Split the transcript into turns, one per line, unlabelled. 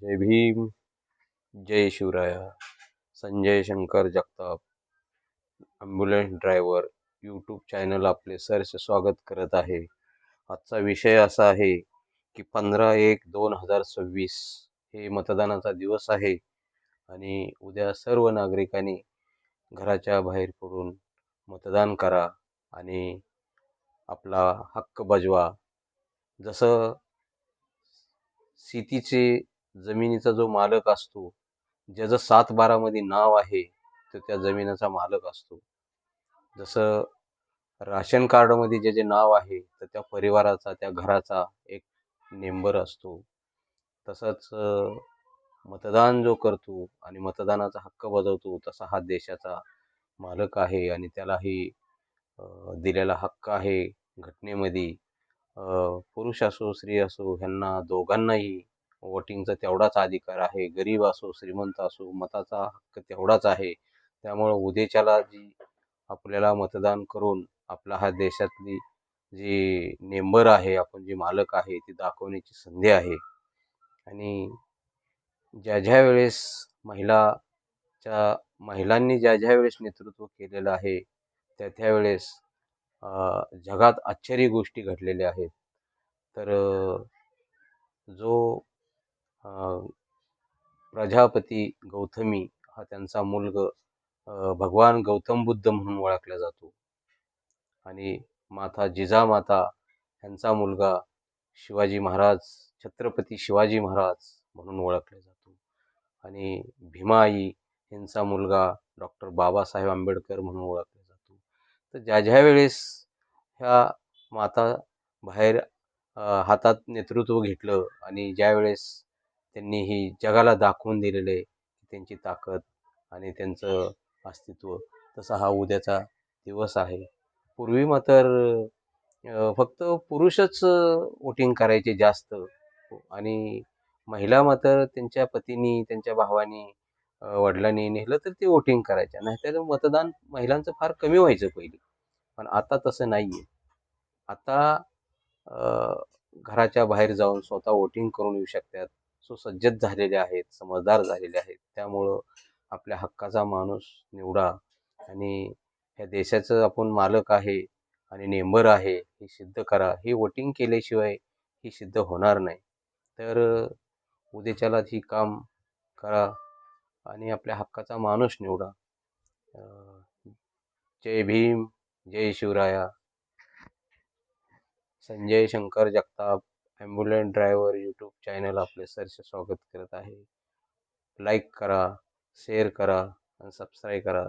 जय भीम, जय शिवराया. Sanjay Shankar Jagtap, ambulance driver YouTube channel आपले सहर्ष स्वागत करत आहे. आजचा विषय असा आहे की 15/1/2026 हे मतदानाचा दिवस आहे आणि उद्या सर्व नागरिकांनी घराच्या बाहेर पडून मतदान करा आणि आपला हक्क बजवा. जसं शेतीचे जमिनीचा जो मालक असतो, ज्याचं 7/12 मध्ये नाव आहे, तो त्या जमिनीचा मालक असतो. जसं राशन कार्डमध्ये जे नाव आहे, तर त्या परिवाराचा, त्या घराचा एक मेंबर असतो. तसंच मतदान जो करतो आणि मतदानाचा हक्क बजावतो, तसा हा देशाचा मालक आहे आणि त्यालाही दिलेला हक्क आहे घटनेमध्ये. पुरुष असो स्त्री असो ह्यांना दोघांनाही वोटिंगचा तेवढाच अधिकार आहे. गरीब असो श्रीमंत असो मताचा हक्क तेवढाच आहे. त्यामुळं उद्याच्याला जी आपल्याला मतदान करून आपला हा देशातली जी मेंबर आहे, आपण जे मालक आहे, ती दाखवण्याची संधी आहे. आणि ज्या वेळेस महिलांनी ज्या वेळेस नेतृत्व केलेलं आहे, त्यावेळेस जगात आश्चर्य गोष्टी घडलेल्या आहेत. तर जो प्रजापती गौतमी हा त्यांचा मुलगा भगवान गौतम बुद्ध म्हणून ओळखला जातो आणि माता जिजामाता यांचा मुलगा शिवाजी महाराज, छत्रपती शिवाजी महाराज म्हणून ओळखला जातो आणि भीमाई यांचा मुलगा डॉक्टर बाबासाहेब आंबेडकर म्हणून ओळखला जातो. तर ज्या वेळेस ह्या माता बाहेर हातात नेतृत्व घेतलं आणि ज्यावेळेस त्यांनी ही जगाला दाखवून दिलेले त्यांची ताकद आणि त्यांचं अस्तित्व, तसा हा उद्याचा दिवस आहे. पूर्वी मात्र फक्त पुरुषच वोटिंग करायचे जास्त आणि महिला मात्र त्यांच्या पतीनी, त्यांच्या भावानी, वडिलांनी नेलं तर ते वोटिंग करायच्या. नाहीतर मतदान महिलांचं फार कमी व्हायचं पहिले. पण आता तसं नाहीये. आता घराच्या बाहेर जाऊन स्वतः वोटिंग करून येऊ शकतात. सुसज्जित झालेले आहेत, समजदार झालेले आहेत. त्यामुळं आपल्या हक्काचा माणूस निवडा आणि ह्या देशाचं आपण मालक आहे आणि मेंबर आहे हे सिद्ध करा. हे वोटिंग केल्याशिवाय हे सिद्ध होणार नाही. तर उद्याच्याला ही काम करा आणि आपल्या हक्काचा माणूस निवडा. जय भीम, जय शिवराया. Sanjay Shankar Jagtap, ambulance driver YouTube channel आपले सहर्ष स्वागत करत आहे. लाईक करा, शेअर करा आणि सबस्क्राईब करा.